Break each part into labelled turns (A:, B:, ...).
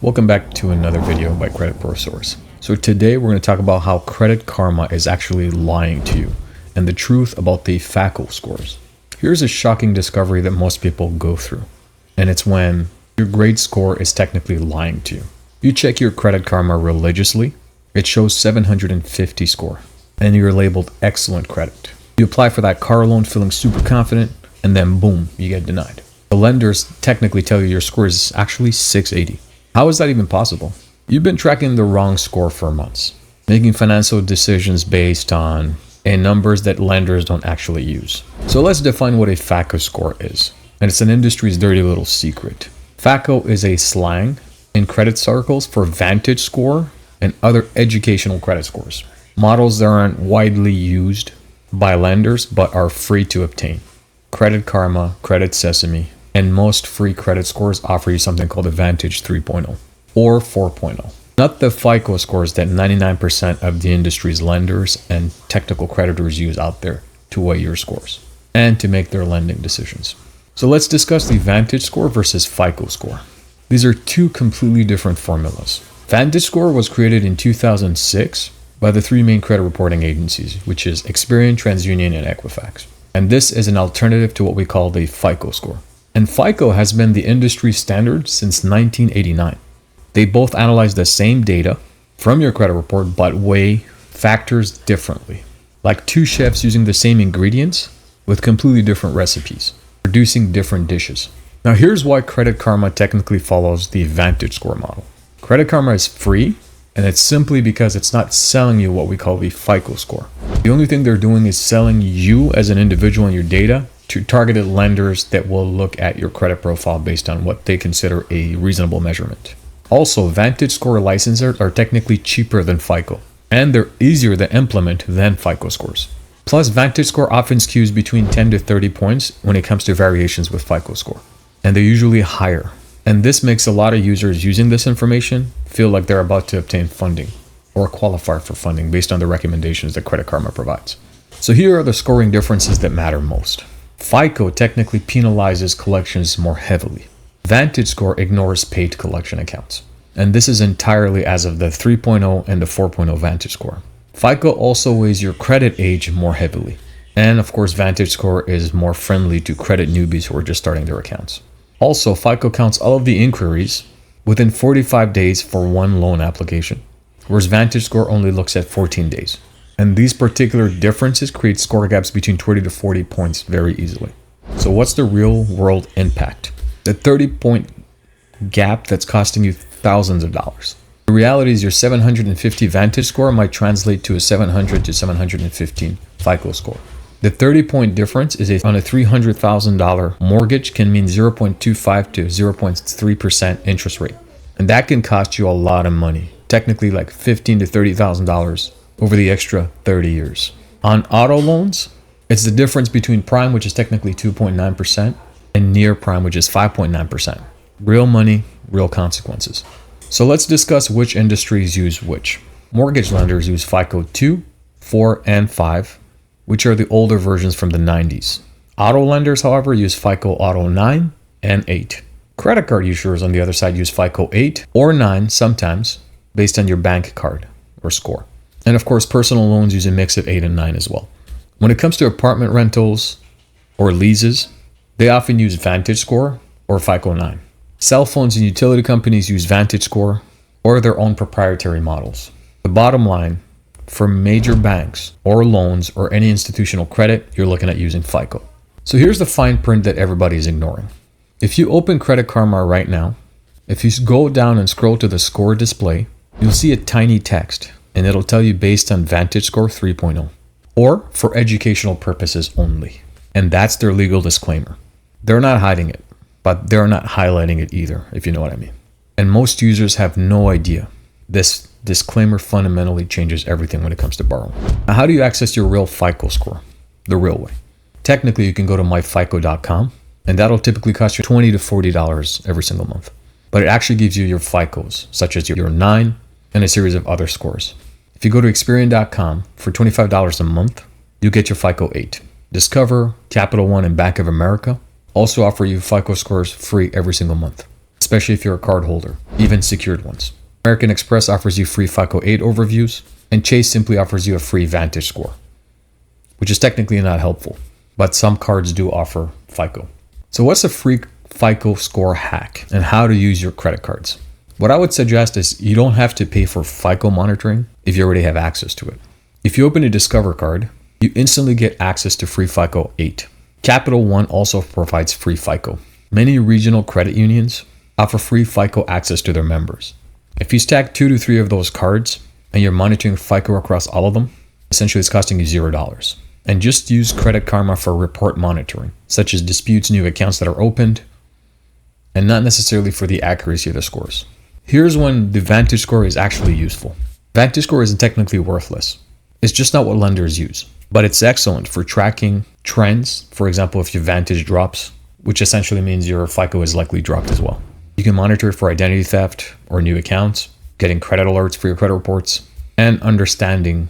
A: Welcome back to another video by Credit Pro Source. So today we're going to talk about how Credit Karma is actually lying to you and the truth about the FAKO scores. Here's a shocking discovery that most people go through, and it's when your grade score is technically lying to you. You check your Credit Karma religiously, it shows 750 score, and you're labeled excellent credit. You apply for that car loan feeling super confident, and then boom, you get denied. The lenders technically tell you your score is actually 680. How is that even possible? You've been tracking the wrong score for months, making financial decisions based on numbers that lenders don't actually use. So let's define what a FAKO score is. And it's an industry's dirty little secret. FAKO is a slang in credit circles for Vantage score and other educational credit scores. Models that aren't widely used by lenders but are free to obtain. Credit Karma, Credit Sesame, and most free credit scores offer you something called a Vantage 3.0 or 4.0. Not the FICO scores that 99% of the industry's lenders and technical creditors use out there to weigh your scores and to make their lending decisions. So let's discuss the Vantage score versus FICO score. These are two completely different formulas. Vantage score was created in 2006 by the three main credit reporting agencies, which is Experian, TransUnion, and Equifax. And this is an alternative to what we call the FICO score. And FICO has been the industry standard since 1989. They both analyze the same data from your credit report, but weigh factors differently. Like two chefs using the same ingredients with completely different recipes, producing different dishes. Now here's why Credit Karma technically follows the Vantage score model. Credit Karma is free, and it's simply because it's not selling you what we call the FICO score. The only thing they're doing is selling you as an individual and your data to targeted lenders that will look at your credit profile based on what they consider a reasonable measurement. Also, Vantage score licensors are technically cheaper than FICO, and they're easier to implement than FICO scores. Plus, Vantage score often skews between 10 to 30 points when it comes to variations with FICO score, and they're usually higher. And this makes a lot of users using this information feel like they're about to obtain funding or qualify for funding based on the recommendations that Credit Karma provides. So here are the scoring differences that matter most. FICO technically penalizes collections more heavily. Vantage score ignores paid collection accounts. And this is entirely as of the 3.0 and the 4.0 Vantage score. FICO also weighs your credit age more heavily. And of course, Vantage score is more friendly to credit newbies who are just starting their accounts. Also, FICO counts all of the inquiries within 45 days for one loan application, whereas Vantage score only looks at 14 days. And these particular differences create score gaps between 20 to 40 points very easily. So what's the real world impact? The 30-point gap that's costing you thousands of dollars. The reality is your 750 Vantage score might translate to a 700 to 715 FICO score. The 30-point difference is on a $300,000 mortgage can mean 0.25 to 0.3% interest rate. And that can cost you a lot of money, technically like $15,000 to $30,000 over the extra 30 years. On auto loans, it's the difference between prime, which is technically 2.9%, and near prime, which is 5.9%. Real money, real consequences. So let's discuss which industries use which. Mortgage lenders use FICO 2, 4, and 5, which are the older versions from the 90s. Auto lenders, however, use FICO Auto 9 and 8. Credit card issuers on the other side use FICO 8 or 9 sometimes, based on your bank card or score. And of course, personal loans use a mix of 8 and 9 as well. When it comes to apartment rentals or leases, they often use Vantage score or FICO 9. Cell phones and utility companies use Vantage score or their own proprietary models. The bottom line, for major banks or loans or any institutional credit, you're looking at using FICO. So here's the fine print that everybody is ignoring. If you open Credit Karma right now, if you go down and scroll to the score display, you'll see a tiny text, and it'll tell you based on Vantage score 3.0 or for educational purposes only. And that's their legal disclaimer. They're not hiding it, but they're not highlighting it either, if you know what I mean. And most users have no idea. This disclaimer fundamentally changes everything when it comes to borrowing. Now, how do you access your real FICO score? The real way. Technically, you can go to myfico.com, and that'll typically cost you $20 to $40 every single month. But it actually gives you your FICOs, such as your 9 and a series of other scores. If you go to Experian.com for $25 a month, you get your FICO 8. Discover, Capital One, and Bank of America also offer you FICO scores free every single month. especially if you're a card holder, even secured ones. American Express offers you free FICO 8 overviews, and Chase simply offers you a free Vantage score, which is technically not helpful, but some cards do offer FICO. So what's a free FICO score hack and how to use your credit cards? What I would suggest is you don't have to pay for FICO monitoring if you already have access to it. If you open a Discover card, you instantly get access to free FICO 8. Capital One also provides free FICO. Many regional credit unions offer free FICO access to their members. If you stack 2 to 3 of those cards and you're monitoring FICO across all of them, essentially it's costing you $0. And just use Credit Karma for report monitoring, such as disputes, new accounts that are opened, and not necessarily for the accuracy of the scores. Here's when the Vantage score is actually useful. Vantage score isn't technically worthless. It's just not what lenders use, but it's excellent for tracking trends. For example, if your Vantage drops, which essentially means your FICO is likely dropped as well. You can monitor it for identity theft or new accounts, getting credit alerts for your credit reports, and understanding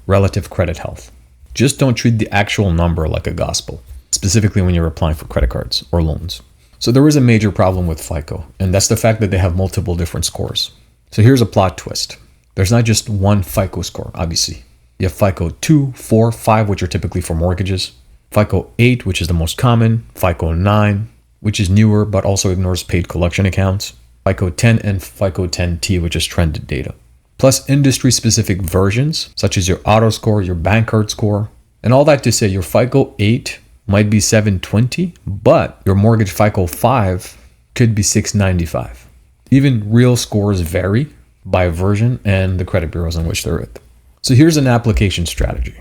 A: relative credit health. Just don't treat the actual number like a gospel, specifically when you're applying for credit cards or loans. So there is a major problem with FICO, and that's the fact that they have multiple different scores. So here's a plot twist. There's not just one FICO score, obviously. You have FICO 2, 4, 5, which are typically for mortgages, FICO 8, which is the most common, FICO 9, which is newer but also ignores paid collection accounts, FICO 10, and FICO 10T, which is trended data. Plus industry-specific versions, such as your auto score, your bank card score, and all that to say your FICO 8 might be 720, but your mortgage FICO 5 could be 695. Even real scores vary by version and the credit bureaus on which they're with. So here's an application strategy.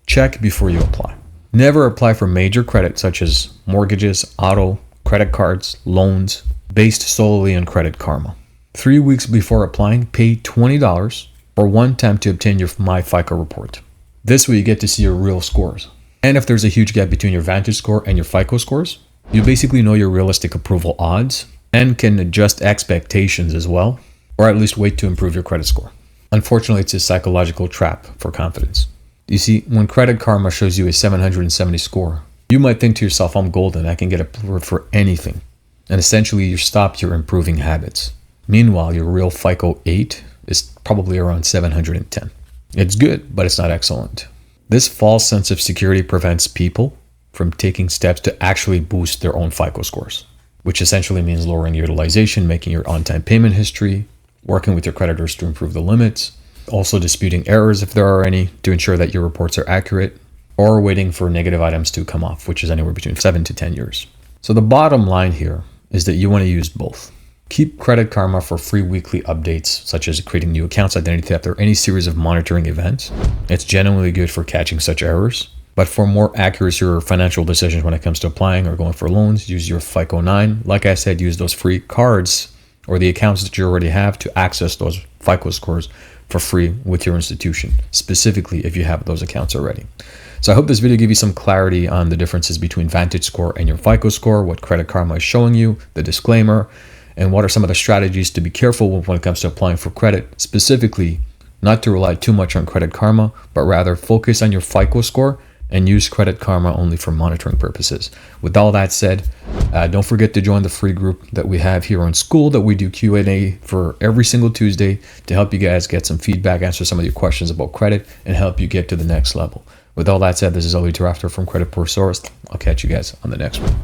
A: Check before you apply. Never apply for major credit such as mortgages, auto, credit cards, loans, based solely on Credit Karma. 3 weeks before applying, pay $20 for one time to obtain your My FICO report. This way you get to see your real scores. And if there's a huge gap between your Vantage score and your FICO scores, you basically know your realistic approval odds and can adjust expectations as well, or at least wait to improve your credit score. Unfortunately, it's a psychological trap for confidence. You see, when Credit Karma shows you a 770 score, you might think to yourself, I'm golden, I can get approved for anything. And essentially you stop your improving habits. Meanwhile, your real FICO 8 is probably around 710. It's good, but it's not excellent. This false sense of security prevents people from taking steps to actually boost their own FICO scores, which essentially means lowering utilization, making your on-time payment history, working with your creditors to improve the limits, also disputing errors if there are any to ensure that your reports are accurate, or waiting for negative items to come off, which is anywhere between 7 to 10 years. So the bottom line here is that you want to use both. Keep Credit Karma for free weekly updates, such as creating new accounts, identity theft, or any series of monitoring events. It's genuinely good for catching such errors. But for more accuracy or financial decisions when it comes to applying or going for loans, use your FICO 9. Like I said, use those free cards or the accounts that you already have to access those FICO scores for free with your institution, specifically if you have those accounts already. So I hope this video gave you some clarity on the differences between Vantage score and your FICO score, what Credit Karma is showing you, the disclaimer, and what are some of the strategies to be careful with when it comes to applying for credit, specifically not to rely too much on Credit Karma, but rather focus on your FICO score and use Credit Karma only for monitoring purposes. With all that said, don't forget to join the free group that we have here on School that we do Q&A for every single Tuesday to help you guys get some feedback, answer some of your questions about credit, and help you get to the next level. With all that said, this is Ali Tarafter from Credit Source. I'll catch you guys on the next one.